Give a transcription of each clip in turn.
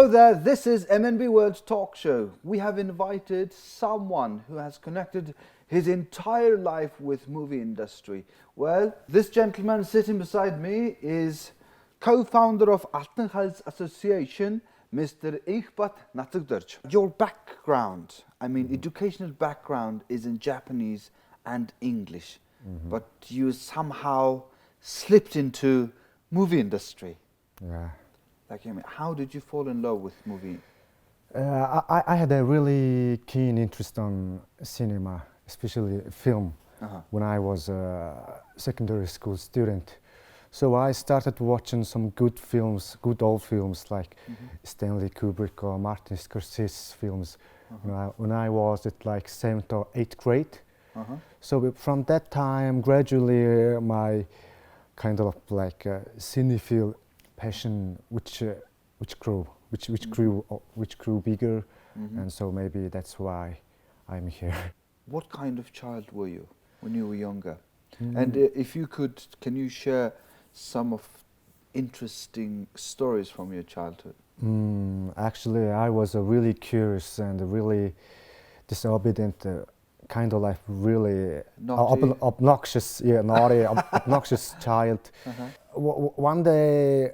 Hello there, this is MNB World's talk show. We have invited someone who has connected his entire life with movie industry. Well, this gentleman sitting beside me is co-founder of Altan Association, Mr. Enkhbat Natsagdorj. Your background, educational background is in Japanese and English, but you somehow slipped into movie industry. Yeah. How did you fall in love with movie? I had a really keen interest on cinema, especially film, when I was a secondary school student. So I started watching some good films, good old films like Stanley Kubrick or Martin Scorsese films when I was at like 7th or 8th grade. So from that time, gradually my kind of like cinephile passion which grew bigger, and so maybe that's why I'm here. What kind of child were you when you were younger? And if you could, can you share some of interesting stories from your childhood? Actually, I was a really curious and a really disobedient, kind of like really obnoxious, naughty, obnoxious child. One day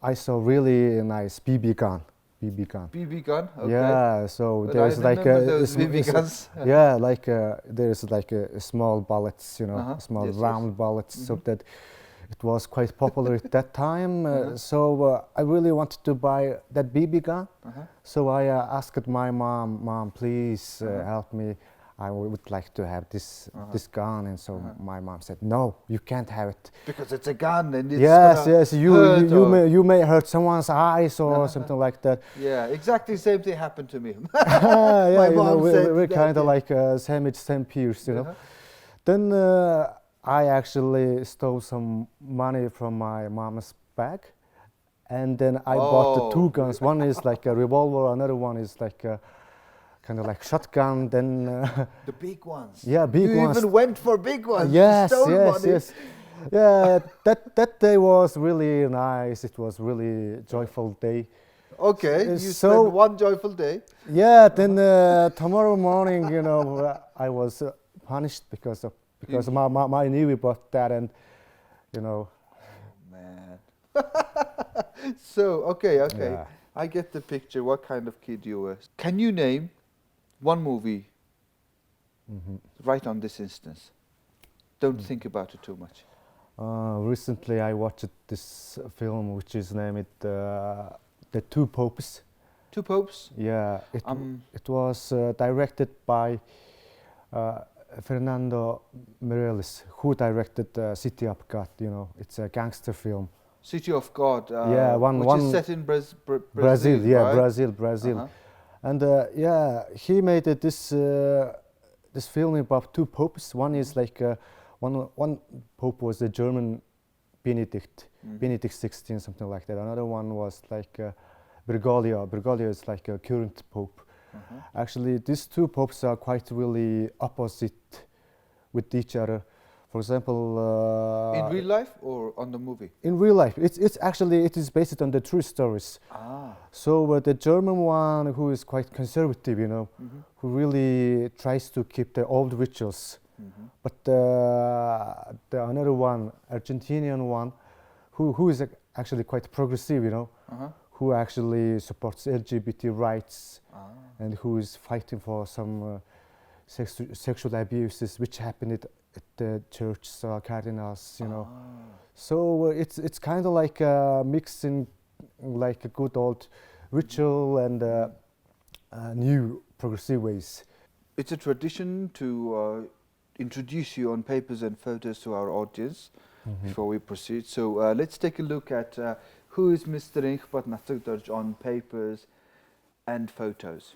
I saw really nice BB gun. BB gun? Okay. Yeah, so But there's I like those BB guns. Yeah, like there's like a small bullets, small Yes, round bullets, so that it was quite popular at that time. So I really wanted to buy that BB gun. So I asked my mom, please help me. I would like to have this gun, and so my mom said, "No, you can't have it Because it's a gun, and it's yes, you may hurt someone's eyes or something like that." Yeah, exactly same thing happened to me. Yeah, My mom said we're that, kind of like same peers, Then I actually stole some money from my mom's bag, and then I bought the two guns. One is like a revolver, another one is like a kind of like shotgun. Then the big ones. Yeah, big you ones. You even went for big ones. Yes, you stole money. yes. Yeah, that day was really nice. It was really joyful day. Okay, you spent one joyful day. Yeah, then tomorrow morning, I was punished because my newbie bought that, and Oh, man. So okay. Yeah. I get the picture. What kind of kid you were? Can you name one movie right on this instance? Don't think about it too much. Recently, I watched this film which is named The Two Popes. Two Popes? Yeah, it was directed by Fernando Meirelles, who directed City of God. It's a gangster film. City of God. Which is set in Brazil. Yeah, right? Brazil. And he made this film about two popes. One is like one pope was the German Benedict XVI, something like that. Another one was like Bergoglio. Bergoglio is like a current pope. Actually, these two popes are quite really opposite with each other. For example, in real life or on the movie? In real life, it is based on the true stories. So the German one, who is quite conservative, who really tries to keep the old rituals, but the another one, Argentinian one, who is actually quite progressive, who actually supports LGBT rights, and who is fighting for some sexual abuses which happened at the church cardinals, So it's kind of like mixing like a good old ritual and new progressive ways. It's a tradition to introduce you on papers and photos to our audience before we proceed. So let's take a look at who is Mr. Enkhbat Natsagdorj on papers and photos.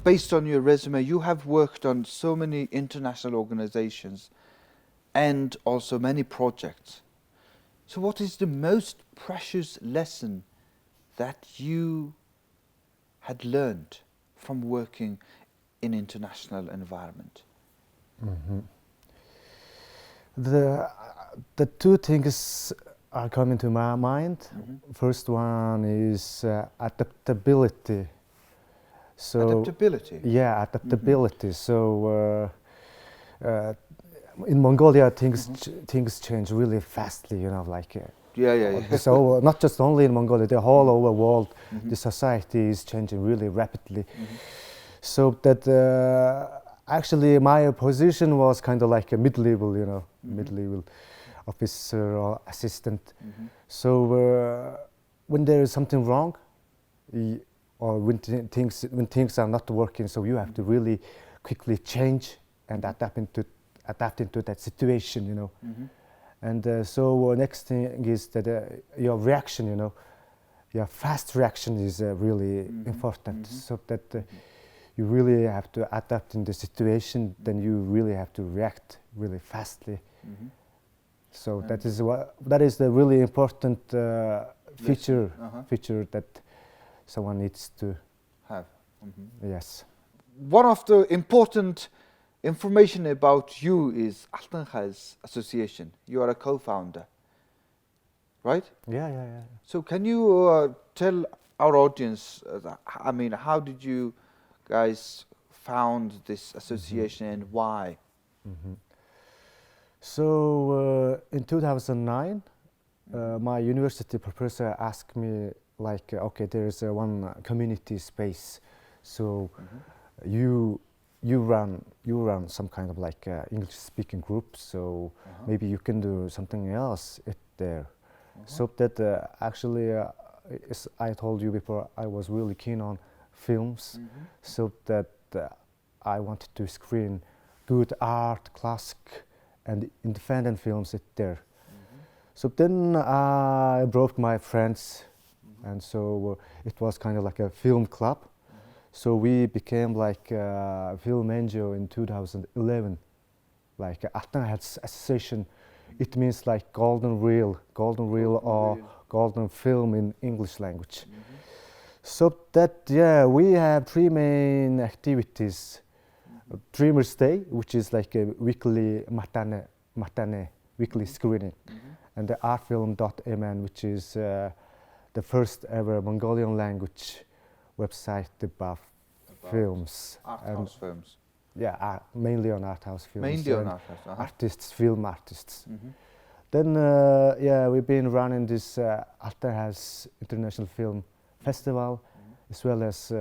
based on your resume, you have worked on so many international organizations and also many projects. So what is the most precious lesson that you had learned from working in international environment? The two things are coming to my mind. First one is adaptability. So Adaptability? Yeah, adaptability. So in Mongolia, things change really fastly. You know, like Yeah. so not just only in Mongolia, the whole over world, the society is changing really rapidly. So that actually my position was kind of like a mid-level, you know, mid-level officer or assistant. So when there is something wrong, or when things are not working, so you have to really quickly change and adapt into that situation, you know. And so next thing is that your reaction, you know, your fast reaction is really important. So that you really have to adapt in the situation. Then you really have to react really fastly. So that is the really important feature that someone needs to have. Yes. One of the important information about you is Altan Association. You are a co-founder, right? Yeah. So can you tell our audience, I mean, how did you guys found this association and why? So in 2009, my university professor asked me, like, okay, there is one community space, so you run some kind of like English speaking group, so maybe you can do something else there. So that actually, as I told you before, I was really keen on films, so that I wanted to screen good art, classic and independent films there. So then I brought my friends, and so it was kind of like a film club. So we became like a film NGO in 2011, like Altan Association. It means like golden reel or golden film in English language. So that, we have three main activities. Dreamers Day, which is like a weekly matane weekly screening, and the artfilm.mn, which is the first ever Mongolian language website about films. Art house films. Yeah, mainly on art house films. Mainly on art house. Artists, film artists. Then, we've been running this Altan International Film Festival, as well as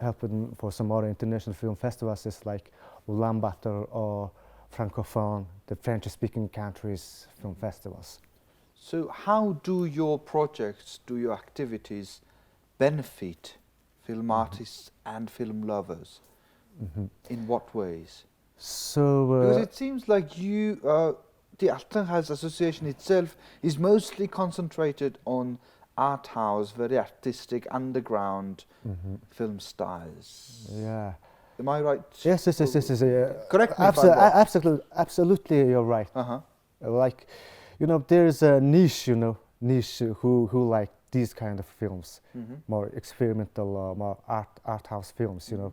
helping for some other international film festivals, as like Ulaanbaatar or Francophone, the French-speaking countries' film festivals. So how do your projects, do your activities benefit film artists and film lovers? In what ways? So because it seems like you, the Altan Association itself is mostly concentrated on art house, very artistic, underground film styles. Yeah. Am I right? Yes. Correct me if I'm wrong. Absolutely, you're right. Like, you know, there's a niche, who like these kind of films, more experimental, more art house films, you know.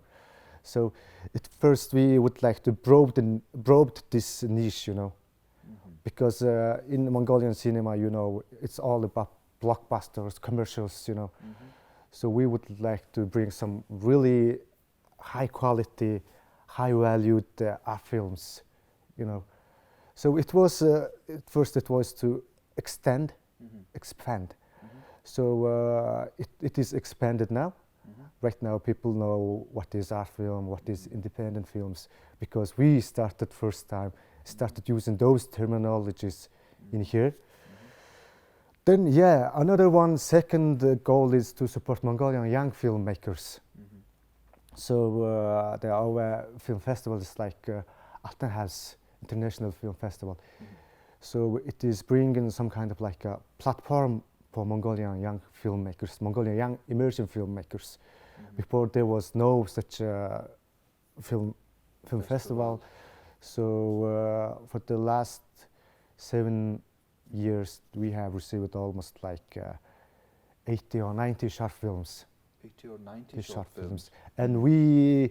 So at first we would like to broaden this niche, because in Mongolian cinema, it's all about blockbusters, commercials, So we would like to bring some really high quality, high valued art films, So it was at first it was to expand. So it is expanded now. Right now, people know what is art film, what is independent films, because we started using those terminologies in here. Then, another second goal is to support Mongolian young filmmakers. So there are film festivals like Altan International Film Festival. So it is bringing some kind of like a platform for Mongolian young filmmakers, Mongolian young immersion filmmakers. Before there was no such film festival. So for the last 7 years, we have received almost like 80 or 90 short films. 80 or 90 short films. And we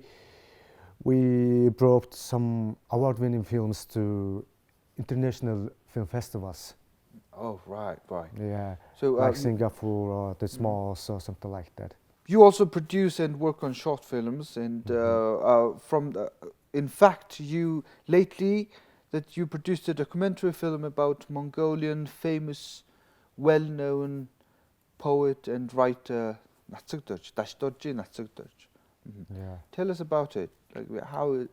brought some award-winning films to international film festivals. Oh, right. Yeah, So like Singapore or the Smalls or something like that. you also produce and work on short films, and in fact, you lately that you produced a documentary film about Mongolian famous, well-known poet and writer Natsagdorj. Yeah. Tell us about it. Like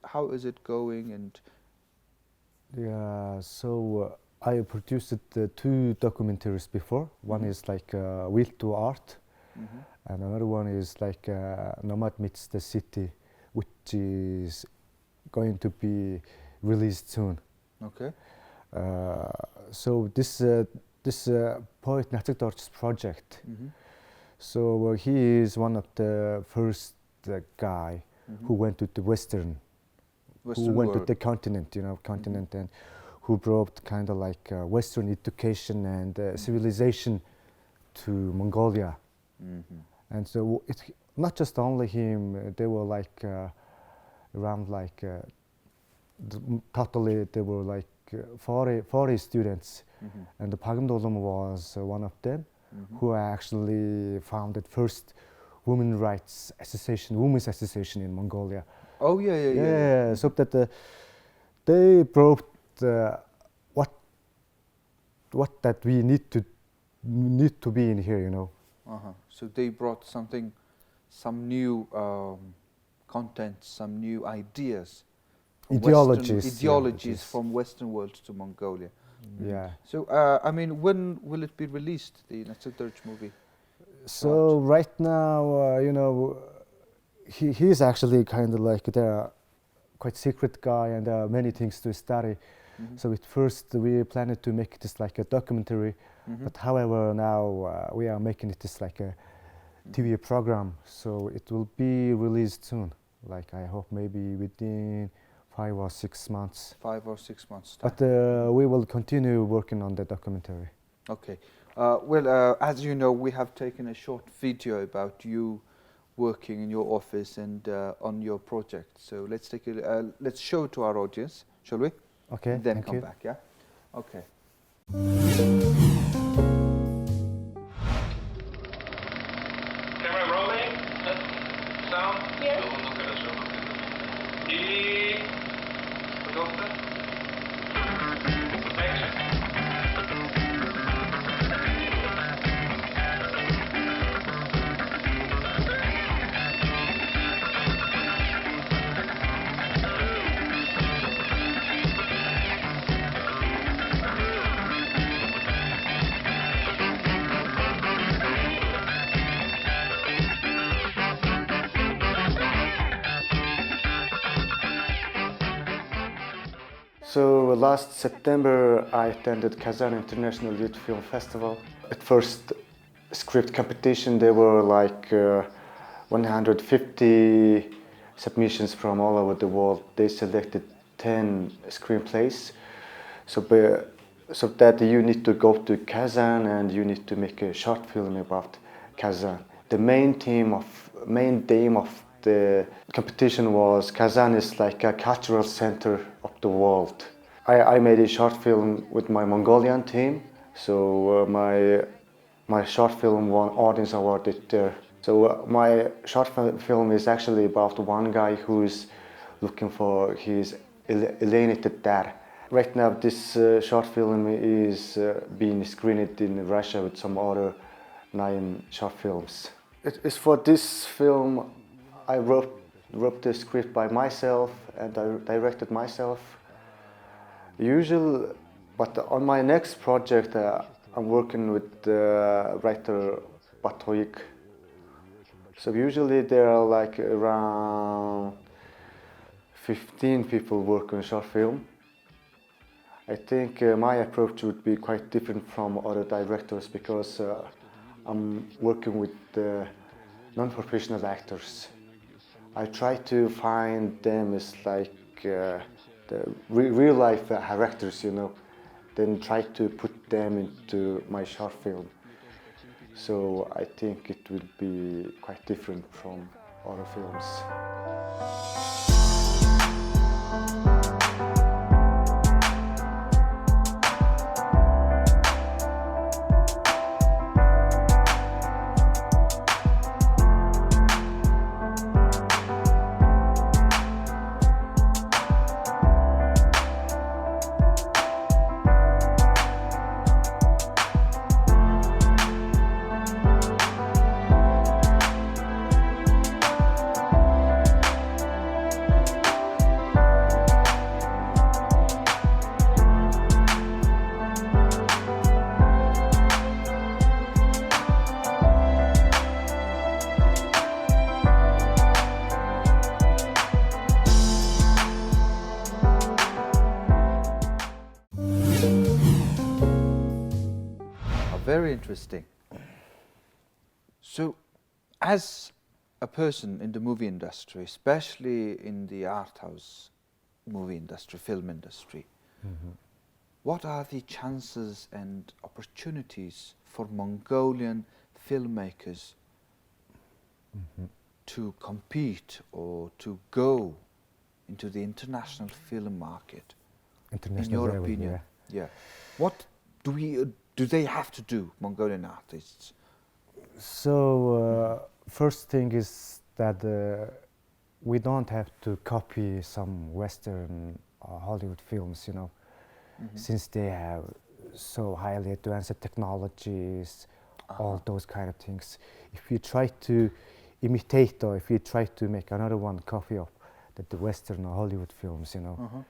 how is it going? And Yeah, so I produced 2 documentaries before. One is like Will to Art, and another one is like Nomad Meets the City, which is going to be released soon. okay. So this poet Natsagdorj's project. So he is one of the first guy who went to the Western who went to the continent, and who brought kind of like Western education and civilization to Mongolia. And so it's not just only him, there were like around like totally there were like 40 students, and the Pagam was one of them who actually founded first women's association in Mongolia. Oh yeah. So that they brought what that we need to be in here, So they brought some new content, some new ideas, ideologies from Western world to Mongolia. Yeah. So I mean, when will it be released, the Natsagdorj movie? So right now, he's actually kind of like the quite secret guy, and there are many things to study. So at first we planned to make this like a documentary, but however now we are making it this like a TV program. So it will be released soon. Like I hope maybe within 5 or 6 months. 5 or 6 months time. But we will continue working on the documentary. Okay. Well, as you know, we have taken a short video about you working in your office and on your project. So let's show it to our audience, shall we? Okay. And then thank come you. back. Yeah. Okay. Camera rolling. Sound. Yes. И пожалуйста. Action. So last September I attended Kazan International Youth Film Festival. At first script competition there were like 150 submissions from all over the world. They selected 10 screenplays. So that you need to go to Kazan and you need to make a short film about Kazan. The main theme of the competition was Kazan is like a cultural center of the world. I made a short film with my Mongolian team, so my short film won audience award there. So my short film is actually about one guy who's looking for his alienated dad. Right now this short film is being screened in Russia with some other 9 short films. It's for this film I wrote the script by myself and I directed myself. But on my next project I'm working with writer Batoik. So usually there are like around 15 people working on short film. I think my approach would be quite different from other directors because I'm working with non-professional actors. I try to find them as like the real life characters, you know, then try to put them into my short film. So I think it will be quite different from other films. Very interesting. So, as a person in the movie industry, especially in the art house movie industry, film industry, what are the chances and opportunities for Mongolian filmmakers to compete or to go into the international film market? International in your level, opinion, yeah. What do they have to do, Mongolian artists? So first thing is that we don't have to copy some Western Hollywood films, you know, since they have so highly advanced technologies, all those kind of things. If you try to imitate or if you try to make another one copy of the Western or Hollywood films, you know,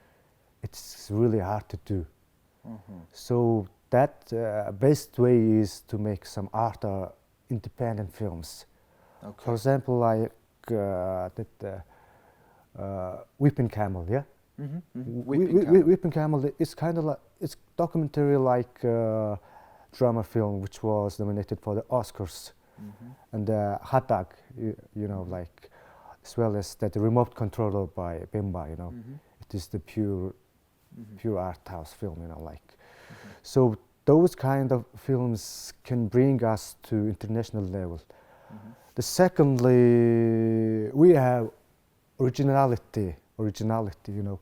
it's really hard to do. So that best way is to make some art independent films. Okay. For example, like Whipping Camel, yeah? Whipping Camel is kind of like, it's documentary like drama film which was nominated for the Oscars. And Hot Dog, you know, like, as well as that remote control by Bimba, you know. It is the pure art house film, you know, like. So those kind of films can bring us to international level. The secondly, we have originality, you know,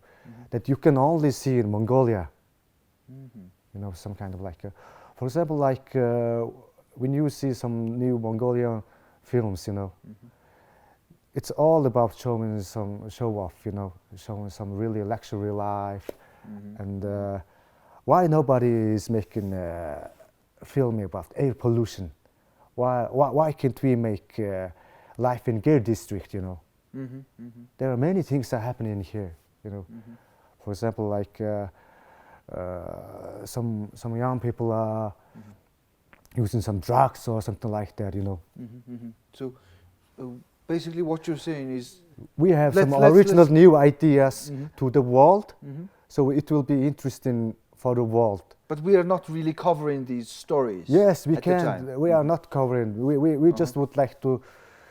that you can only see in Mongolia. You know, some kind of like, for example, like when you see some new Mongolian films, you know, it's all about showing some show off, you know, showing some really luxury life, and why nobody is making a film about air pollution? Why can't we make life in Gir district, you know? There are many things that are happening here, you know. For example, like some young people are using some drugs or something like that, you know. So basically what you're saying is we have some original new ideas to the world, so it will be interesting for the world. But we are not really covering these stories. Yes, we can. We are not covering. We just would like to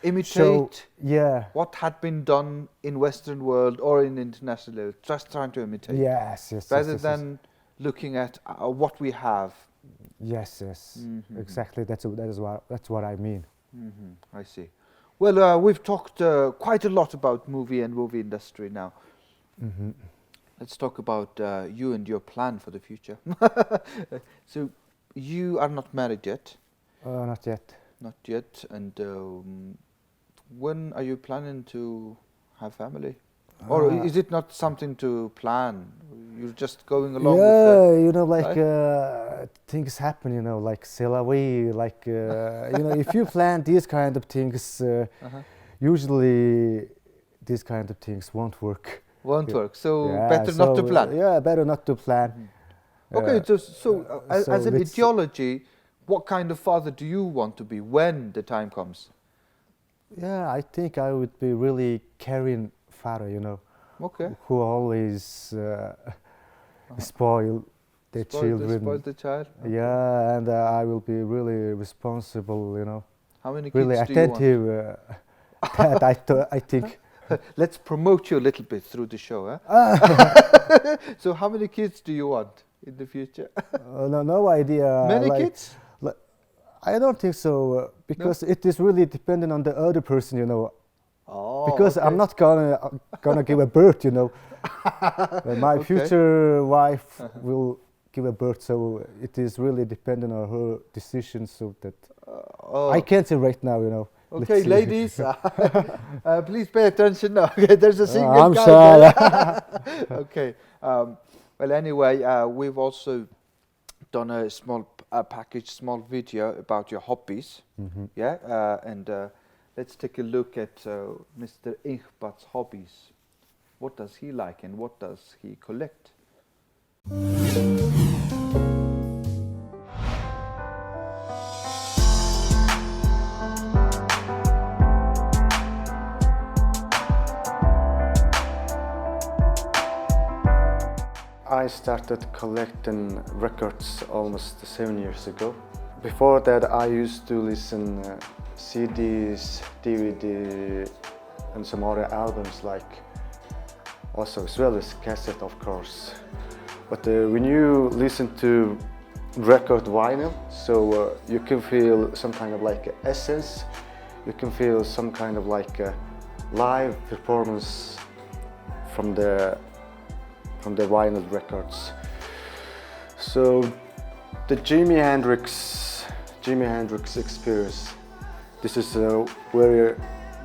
imitate show, what had been done in Western world or in international level. Just trying to imitate. Yes. Rather than looking at what we have. Yes. Exactly. That's what I mean. I see. Well, we've talked quite a lot about movie and movie industry now. Let's talk about you and your plan for the future. So, you are not married yet? Not yet. Not yet. And when are you planning to have family? Or is it not something to plan? You're just going along with Yeah, you know, like things happen, you know, like c'est la vie, like, you know, if you plan these kind of things, usually these kind of things won't work. Won't work, so better not to plan. Yeah, better not to plan. Okay, so as an ideology, what kind of father do you want to be when the time comes? Yeah, I think I would be really caring father, you know, who always spoil the children. Spoil the child? Okay. Yeah, and I will be really responsible, you know. How many really kids do you want? attentive. That I think. Let's promote you a little bit through the show. Huh? So how many kids do you want in the future? No idea. Many kids? I don't think so, because it is really dependent on the other person, you know. Oh, because okay. I'm not gonna give a birth, you know. My future wife will give a birth, so it is really dependent on her decision. So that I can't say right now, you know. Okay, ladies, please pay attention now. There's a single I'm guy shy. there. Okay. Well, anyway, we've also done a small package, small video about your hobbies. Yeah, and let's take a look at Mr. Enkhbat's hobbies. What does he like and what does he collect? I started collecting records almost 7 years ago. Before that, I used to listen CDs, DVD, and some other albums, like also as well as cassette, of course. But when you listen to record vinyl, so you can feel some kind of like essence. You can feel some kind of like live performance from the vinyl records. So the Jimi Hendrix experience. This is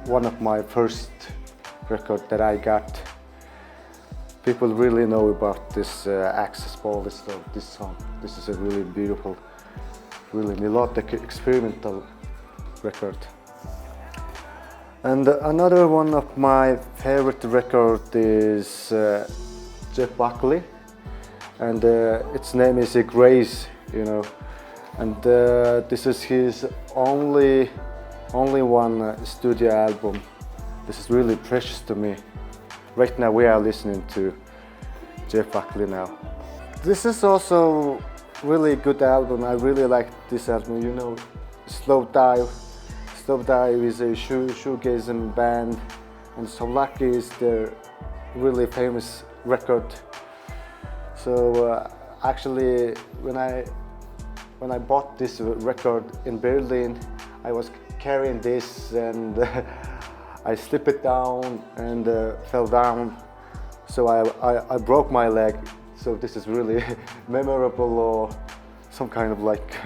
one of my first record that I got. People really know about this Access Ball, this song. This is a really beautiful, really melodic, experimental record. And another one of my favorite record is Buckley, and its name is Grace, you know, and this is his only one studio album. This is really precious to me. Right now we are listening to Jeff Buckley now. This is also really good album. I really like this album. You know, Slow Dive is a shoegazing band, and So Lucky is their really famous record. So actually, when I bought this record in Berlin, I was carrying this and I slipped it down and fell down. So I broke my leg. So this is really memorable, or some kind of like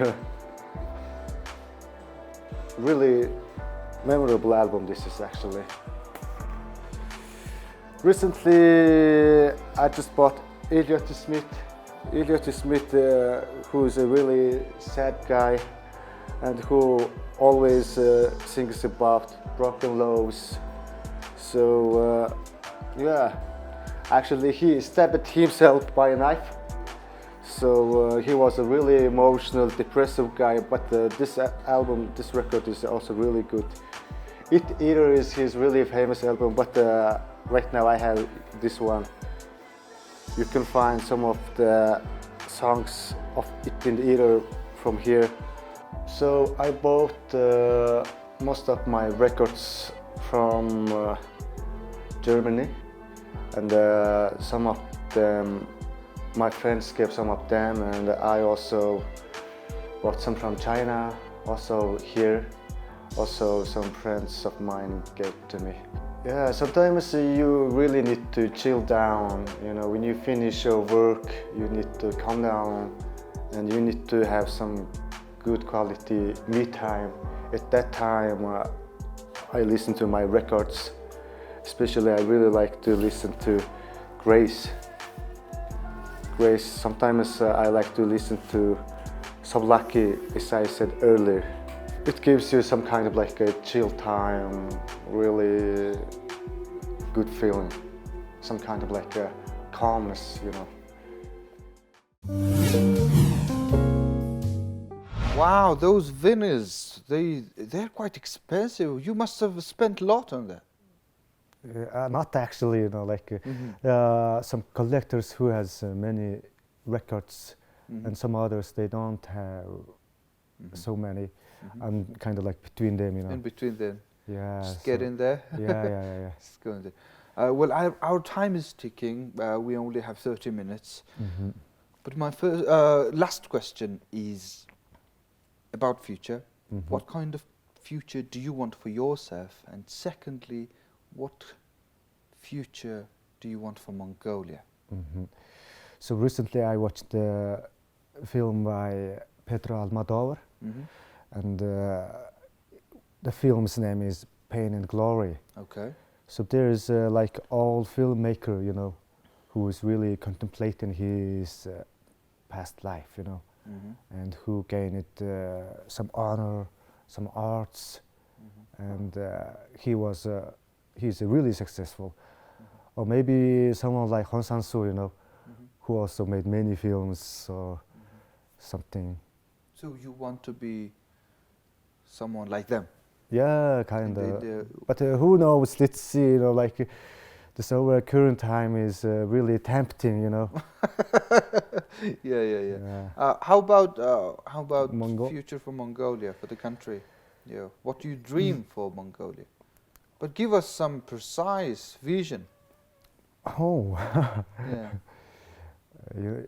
really memorable album. This is actually. Recently, I just bought Enkhbat Natsagdorj, who is a really sad guy and who always sings about broken loves. So yeah, actually he stabbed himself by a knife. So he was a really emotional, depressive guy. But this record is also really good. It Eater is his really famous album, but right now I have this one. You can find some of the songs of It Eater from here. So I bought most of my records from Germany, and some of them my friends gave some of them, and I also bought some from China, also here. Also some friends of mine gave to me. Yeah, sometimes you really need to chill down. You know, when you finish your work, you need to calm down and you need to have some good quality me time. At that time, I listen to my records. Especially, I really like to listen to Grace. Sometimes I like to listen to So Lucky, as I said earlier. It gives you some kind of like a chill time, really good feeling, some kind of like a calmness, you know. Wow, those vinyls, they're quite expensive. You must have spent a lot on that. Not actually, you know, like some collectors who has many records, and some others they don't have so many. I'm kind of like between them, you know. In between them. Yeah. Just get in there. Yeah. Just go in there. Well, our time is ticking. We only have 30 minutes. But my last question is about future. What kind of future do you want for yourself? And secondly, what future do you want for Mongolia? So recently I watched a film by Pedro Almodovar, and the film's name is Pain and Glory. Okay. So there is like old filmmaker, you know, who is really contemplating his past life, you know, and who gained some honor, some arts, and he's really successful. Or maybe someone like Hong Sang-soo, you know, who also made many films or something. So you want to be someone like them? Yeah, kind of. But who knows? Let's see. You know, like this our current time is really tempting. You know. Yeah. How about future for Mongolia, for the country? Yeah. What do you dream for Mongolia? But give us some precise vision. Oh. Yeah.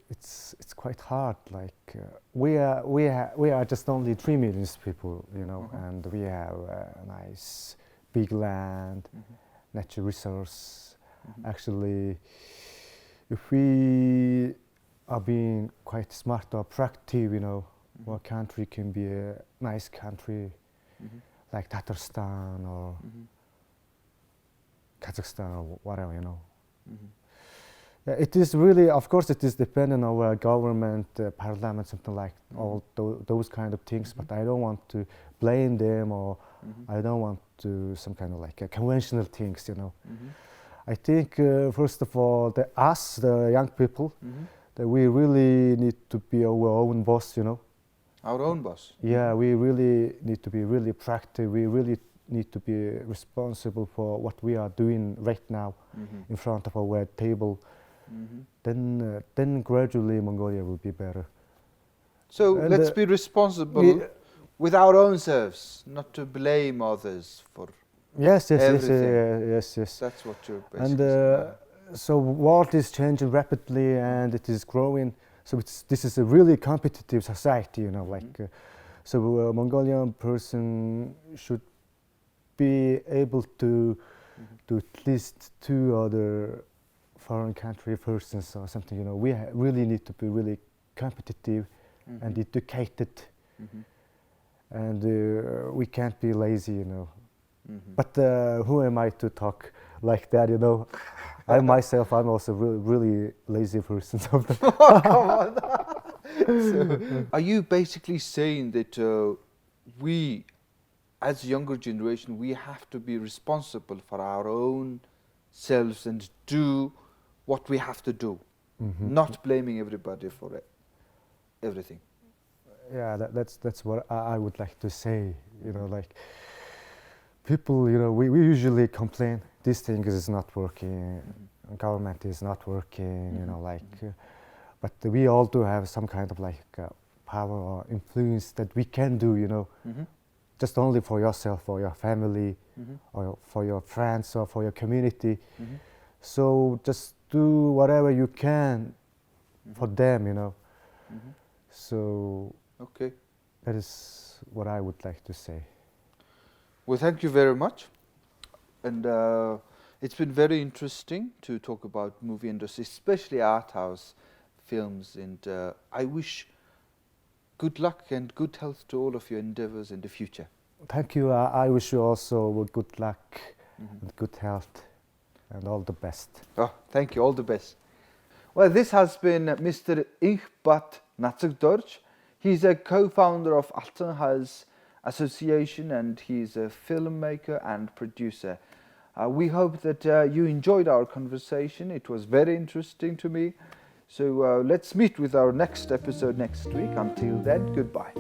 It's quite hard. Like we are just only 3 million people, you know, and we have a nice big land, natural resource. Actually, if we are being quite smart or proactive, you know, our country can be a nice country, like Tatarstan or Kazakhstan or whatever, you know. It is really, of course, it is dependent on our government, parliament, something like all those kind of things. But I don't want to blame them, or I don't want to some kind of like conventional things, you know. I think first of all, the young people, that we really need to be our own boss, you know. Our own boss. Yeah, we really need to be really proactive. We really need to be responsible for what we are doing right now in front of our table. Then gradually Mongolia will be better. So and let's be responsible with our own selves, not to blame others for everything. Yes. That's what you're basically saying. So world is changing rapidly and it is growing. So this is a really competitive society, you know. Like so, a Mongolian person should be able to do at least 2 other foreign country persons or something, you know. We really need to be really competitive and educated, and we can't be lazy, you know. But who am I to talk like that, you know? I myself, I'm also really lazy person sometimes. Oh, come on. So, are you basically saying that we, as younger generation, we have to be responsible for our own selves and do what we have to do, not blaming everybody for everything? Yeah, that's what I would like to say. You know, like people, you know, we usually complain this thing is not working, government is not working, you know, like, but we all do have some kind of like power or influence that we can do, you know, just only for yourself, for your family, or for your friends, or for your community. So just do whatever you can for them, you know. So okay, that is what I would like to say. Well, thank you very much, and it's been very interesting to talk about movie industry, especially art house films, and I wish good luck and good health to all of your endeavors in the future. Thank you. I wish you also good luck and good health and all the best. Oh, thank you. All the best. Well, this has been Mr. Enkhbat Natsagdorj. He's a co-founder of Altan Association, and he's a filmmaker and producer. We hope that you enjoyed our conversation. It was very interesting to me. So let's meet with our next episode next week. Until then, goodbye.